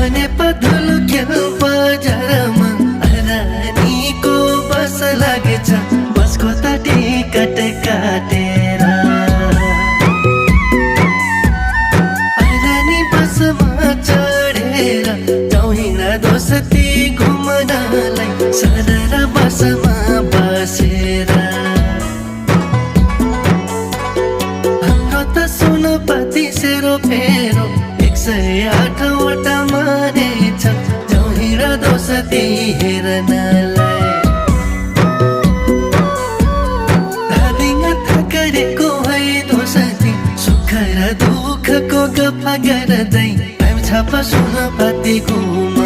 भने पधुलो खेल बजारमा रानीको बस लागेछ बसको त टिकट काटेर रानी बसमा चढेर जाउँ हिँड्दा दोस्ती घुम्नलाई सरर बसमा बसेर हाम्रो त सुनपति सेरो फेरो 108वटा मानेछ जाउँ हिँड दोस्ती हेर्नलाई धादिङ थकरेको है दोस्ती सुख र दुःखको गफ गर्दै टाइम छाप सुनपति घुम